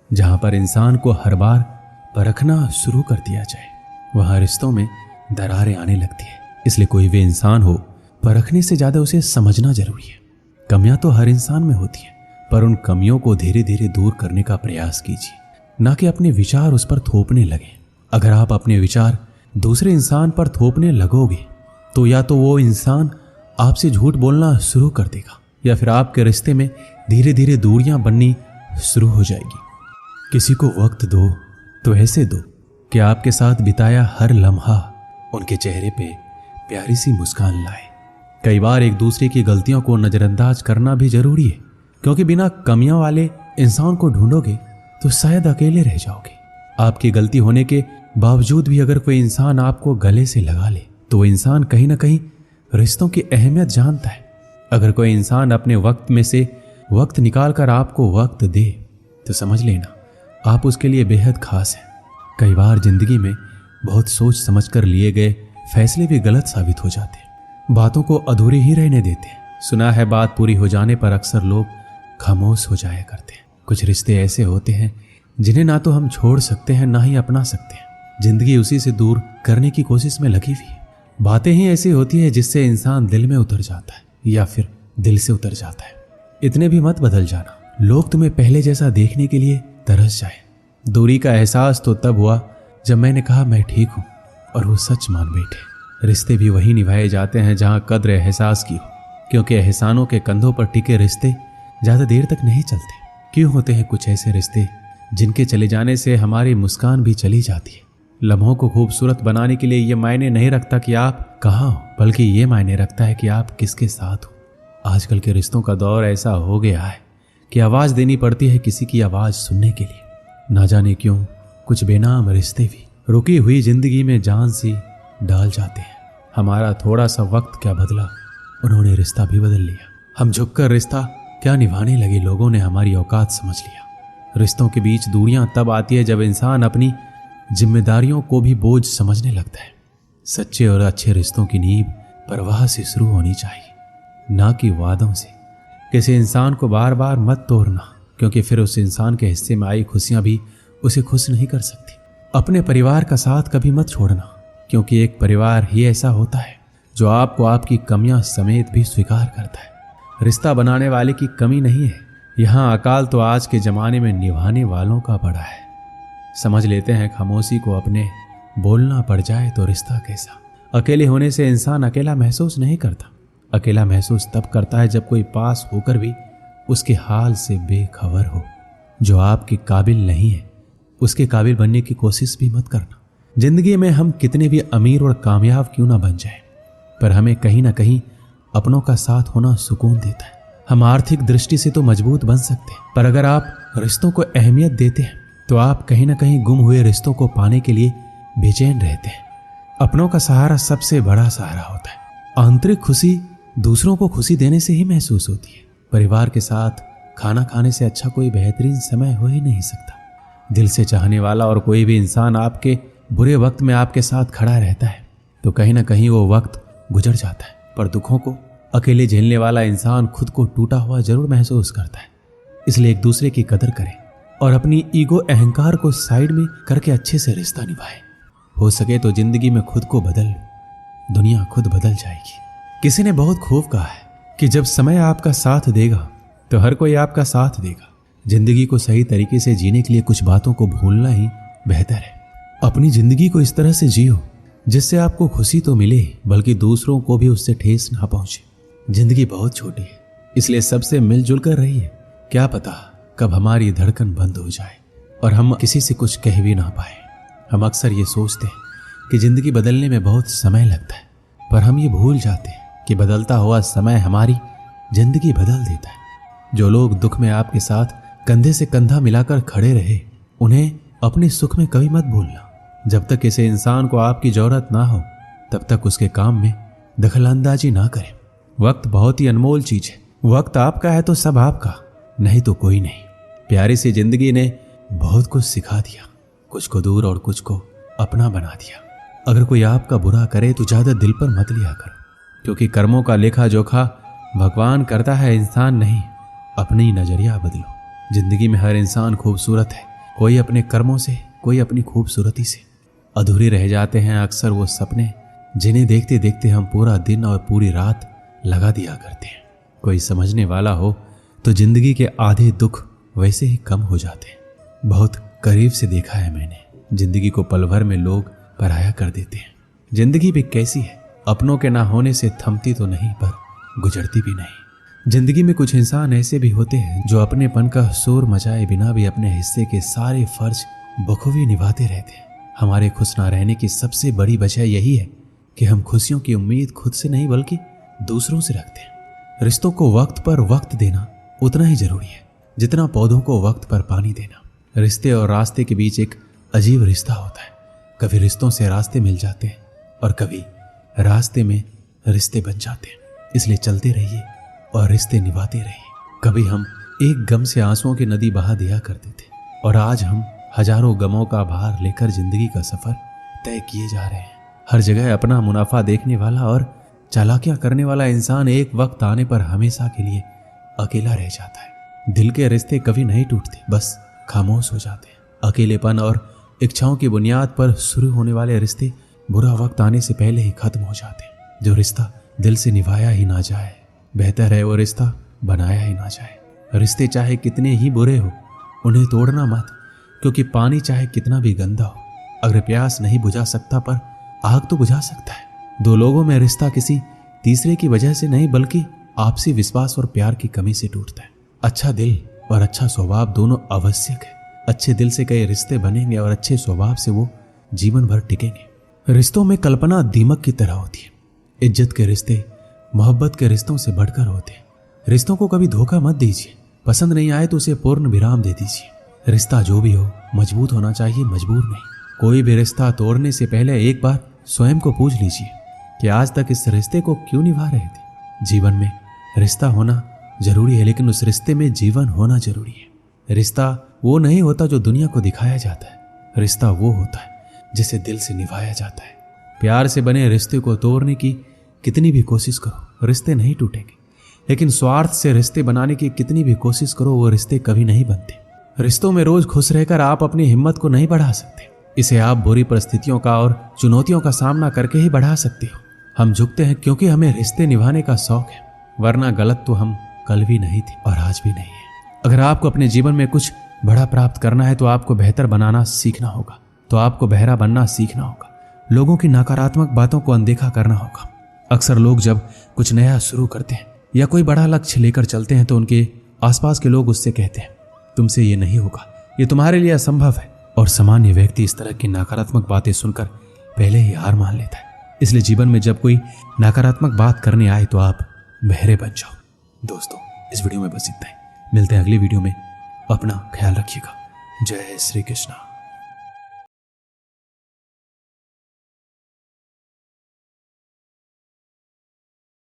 जहां पर इंसान को हर बार परखना शुरू कर दिया जाए, वहां रिश्तों में दरारें आने लगती है। इसलिए कोई भी इंसान हो, परखने से ज्यादा उसे समझना जरूरी है। कमियां तो हर इंसान में होती हैं, पर उन कमियों को धीरे धीरे दूर करने का प्रयास कीजिए, ना कि अपने विचार उस पर थोपने लगे। अगर आप अपने विचार दूसरे इंसान पर थोपने लगोगे तो या तो वो इंसान आपसे झूठ बोलना शुरू कर देगा, या फिर आपके रिश्ते में धीरे धीरे दूरियां बननी शुरू हो जाएगी। किसी को वक्त दो तो ऐसे दो कि आपके साथ बिताया हर लम्हा उनके चेहरे पे प्यारी सी मुस्कान लाए। कई बार एक दूसरे की गलतियों को नजरअंदाज करना भी जरूरी है, क्योंकि बिना कमियों वाले इंसान को ढूंढोगे तो शायद अकेले रह जाओगे। आपकी गलती होने के बावजूद भी अगर कोई इंसान आपको गले से लगा ले तो वो इंसान कहीं ना कहीं रिश्तों की अहमियत जानता है। अगर कोई इंसान अपने वक्त में से वक्त निकाल कर आपको वक्त दे तो समझ लेना आप उसके लिए बेहद खास हैं। कई बार जिंदगी में बहुत सोच समझकर लिए गए फैसले भी गलत साबित हो जाते हैं, बातों को अधूरी ही रहने देते हैं। सुना है बात पूरी हो जाने पर अक्सर लोग खामोश हो जाया करते हैं। कुछ रिश्ते ऐसे होते हैं जिन्हें ना तो हम छोड़ सकते हैं ना ही अपना सकते हैं। जिंदगी उसी से दूर करने की कोशिश में लगी हुई है। बातें ही ऐसी होती है जिससे इंसान दिल में उतर जाता है या फिर दिल से उतर जाता है। इतने भी मत बदल जाना, लोग तुम्हें पहले जैसा देखने के लिए तरस जाए। दूरी का एहसास तो तब हुआ जब मैंने कहा मैं ठीक हूं और वो सच मान बैठे। रिश्ते भी वही निभाए जाते हैं जहां कद्र एहसास की हो, क्योंकि एहसानों के कंधों पर टिके रिश्ते ज्यादा देर तक नहीं चलते। क्यों होते हैं कुछ ऐसे रिश्ते जिनके चले जाने से हमारी मुस्कान भी चली जाती है। लम्हों को खूबसूरत बनाने के लिए ये मायने नहीं रखता कि आप कहाँ हो, बल्कि ये मायने रखता है कि आप किसके साथ हो। आजकल के रिश्तों का दौर ऐसा हो गया है कि आवाज देनी पड़ती है किसी की आवाज सुनने के लिए। ना जाने क्यों कुछ बेनाम रिश्ते भी रुकी हुई जिंदगी में जान सी डाल जाते हैं। हमारा थोड़ा सा वक्त क्या बदला, उन्होंने रिश्ता भी बदल लिया। हम झुककर रिश्ता क्या निभाने लगे, लोगों ने हमारी औकात समझ लिया। रिश्तों के बीच दूरियां तब आती है जब इंसान अपनी जिम्मेदारियों को भी बोझ समझने लगता है। सच्चे और अच्छे रिश्तों की नींव परवाह से शुरू होनी चाहिए, ना कि वादों से। किसी इंसान को बार बार मत तोड़ना, क्योंकि फिर उस इंसान के हिस्से में आई खुशियां भी उसे खुश नहीं कर सकती। अपने परिवार का साथ कभी मत छोड़ना, क्योंकि एक परिवार ही ऐसा होता है जो आपको आपकी कमियां समेत भी स्वीकार करता है। रिश्ता बनाने वाले की कमी नहीं है, यहाँ अकाल तो आज के जमाने में निभाने वालों का बड़ा है। समझ लेते हैं खामोशी को अपने, बोलना पड़ जाए तो रिश्ता कैसा। अकेले होने से इंसान अकेला महसूस नहीं करता। अकेला महसूस तब करता है जब कोई पास होकर भी उसके हाल से बेखबर हो। जो आपके काबिल नहीं है उसके काबिल बनने की कोशिश भी मत करना। जिंदगी में हम कितने भी अमीर और कामयाब क्यों ना बन जाए, पर हमें कहीं ना कहीं अपनों का साथ होना सुकून देता है। हम आर्थिक दृष्टि से तो मजबूत बन सकते हैं, पर अगर आप रिश्तों को अहमियत देते हैं तो आप कहीं ना कहीं गुम हुए रिश्तों को पाने के लिए बेचैन रहते हैं। अपनों का सहारा सबसे बड़ा सहारा होता है। आंतरिक खुशी दूसरों को खुशी देने से ही महसूस होती है। परिवार के साथ खाना खाने से अच्छा कोई बेहतरीन समय हो ही नहीं सकता। दिल से चाहने वाला और कोई भी इंसान आपके बुरे वक्त में आपके साथ खड़ा रहता है तो कहीं ना कहीं वो वक्त गुजर जाता है, पर दुखों को अकेले झेलने वाला इंसान खुद को टूटा हुआ जरूर महसूस करता है। इसलिए एक दूसरे की कदर करें और अपनी ईगो अहंकार को साइड में करके अच्छे से रिश्ता निभाएं। हो सके तो जिंदगी में खुद को बदल, दुनिया खुद बदल जाएगी। किसी ने बहुत खूब कहा है कि जब समय आपका साथ देगा तो हर कोई आपका साथ देगा। जिंदगी को सही तरीके से जीने के लिए कुछ बातों को भूलना ही बेहतर है। अपनी जिंदगी को इस तरह से जियो जिससे आपको खुशी तो मिले बल्कि दूसरों को भी उससे ठेस ना पहुंचे। जिंदगी बहुत छोटी है, इसलिए सबसे मिलजुल कर रहिए। क्या पता कब हमारी धड़कन बंद हो जाए और हम किसी से कुछ कह भी ना पाए। हम अक्सर ये सोचते हैं कि जिंदगी बदलने में बहुत समय लगता है, पर हम ये भूल जाते हैं कि बदलता हुआ समय हमारी जिंदगी बदल देता है। जो लोग दुख में आपके साथ कंधे से कंधा मिलाकर खड़े रहे, उन्हें अपने सुख में कभी मत भूलना। जब तक किसी इंसान को आपकी जरूरत ना हो तब तक उसके काम में दखलंदाजी ना करें। वक्त बहुत ही अनमोल चीज है। वक्त आपका है तो सब आपका, नहीं तो कोई नहीं। प्यारी सी जिंदगी ने बहुत कुछ सिखा दिया, कुछ को दूर और कुछ को अपना बना दिया। अगर कोई आपका बुरा करे तो ज्यादा दिल पर मत लिया करो, क्योंकि कर्मों का लेखा जोखा भगवान करता है, इंसान नहीं। अपनी नजरिया बदलो। जिंदगी में हर इंसान खूबसूरत है, कोई अपने कर्मों से, कोई अपनी खूबसूरती से। अधूरे रह जाते हैं अक्सर वो सपने जिन्हें देखते देखते हम पूरा दिन और पूरी रात लगा दिया करते हैं। कोई समझने वाला हो तो जिंदगी के आधे दुख वैसे ही कम हो जाते हैं। बहुत करीब से देखा है मैंने, जिंदगी को पल भर में लोग पराया कर देते हैं। जिंदगी भी कैसी है, अपनों के ना होने से थमती तो नहीं पर गुजरती भी नहीं। जिंदगी में कुछ इंसान ऐसे भी होते हैं जो अपनेपन का शोर मचाए बिना भी अपने हिस्से के सारे फर्ज बखूबी निभाते रहते हैं। हमारे खुश ना रहने की सबसे बड़ी वजह यही है कि हम खुशियों की उम्मीद खुद से नहीं बल्कि दूसरों से रखते हैं। रिश्तों को वक्त पर वक्त देना उतना ही जरूरी है जितना पौधों को वक्त पर पानी देना। रिश्ते और रास्ते के बीच एक अजीब रिश्ता होता है। कभी रिश्तों से रास्ते मिल जाते हैं और कभी रास्ते में रिश्ते बन जाते हैं। इसलिए चलते रहिए और रिश्ते निभाते रहिए। कभी हम एक गम से आंसुओं की नदी बहा दिया करते थे और आज हम हजारों गमों का भार लेकर जिंदगी का सफर तय किए जा रहे हैं। हर जगह अपना मुनाफा देखने वाला और चालाकियां करने वाला इंसान एक वक्त आने पर हमेशा के लिए अकेला रह जाता है। दिल के रिश्ते कभी नहीं टूटते, बस खामोश हो जाते हैं। अकेलेपन और इच्छाओं की बुनियाद पर शुरू होने वाले रिश्ते बुरा वक्त आने से पहले ही खत्म हो जाते हैं। जो रिश्ता दिल से निभाया ही ना जाए, बेहतर है वो रिश्ता बनाया ही ना जाए। रिश्ते चाहे कितने ही बुरे हो, उन्हें तोड़ना मत, क्योंकि पानी चाहे कितना भी गंदा हो, अगर प्यास नहीं बुझा सकता पर आग तो बुझा सकता है। दो लोगों में रिश्ता किसी तीसरे की वजह से नहीं बल्कि आपसी विश्वास और प्यार की कमी से टूटता है। अच्छा दिल और अच्छा स्वभाव दोनों आवश्यक है। अच्छे दिल से कई रिश्ते बनेंगे और अच्छे स्वभाव से वो जीवन भर टिकेंगे। रिश्तों में कल्पना दीमक की तरह होती है। इज्जत के रिश्ते मोहब्बत के रिश्तों से बढ़कर होते हैं। रिश्तों को कभी धोखा मत दीजिए। पसंद नहीं आए तो उसे पूर्ण विराम दे दीजिए। रिश्ता जो भी हो मजबूत होना चाहिए, मजबूर नहीं। कोई भी रिश्ता तोड़ने से पहले एक बार स्वयं को पूछ लीजिए कि आज तक इस रिश्ते को क्यों निभा रहे थे। जीवन में रिश्ता होना जरूरी है, लेकिन उस रिश्ते में जीवन होना जरूरी है। रिश्ता वो नहीं होता जो दुनिया को दिखाया जाता है। रिश्ता वो होता है जिसे दिल से निभाया जाता है। प्यार से बने रिश्ते को तोड़ने की कितनी भी कोशिश करो, रिश्ते नहीं टूटेंगे। लेकिन स्वार्थ से रिश्ते बनाने की कितनी भी कोशिश करो, वो रिश्ते कभी नहीं बनते। रिश्तों में रोज खुश रहकर आप अपनी हिम्मत को नहीं बढ़ा सकते। इसे आप बुरी परिस्थितियों का और चुनौतियों का सामना करके ही बढ़ा सकते हो। हम झुकते हैं क्योंकि हमें रिश्ते निभाने का शौक है, वरना गलत तो हम कल भी नहीं थे और आज भी नहीं है। अगर आपको अपने जीवन में कुछ बड़ा प्राप्त करना है तो आपको बेहतर बनाना सीखना होगा, तो आपको बहरा बनना सीखना होगा। लोगों की नकारात्मक बातों को अनदेखा करना होगा। अक्सर लोग जब कुछ नया शुरू करते हैं या कोई बड़ा लक्ष्य लेकर चलते हैं तो उनके आसपास के लोग उससे कहते हैं, तुमसे ये नहीं होगा, ये तुम्हारे लिए असंभव है। और सामान्य व्यक्ति इस तरह की नकारात्मक बातें सुनकर पहले ही हार मान लेता है। इसलिए जीवन में जब कोई नकारात्मक बात करने आए तो आप बहरे बन जाओ। दोस्तों, इस वीडियो में बस इतना ही। मिलते हैं अगली वीडियो में। अपना ख्याल रखिएगा। जय श्री कृष्णा।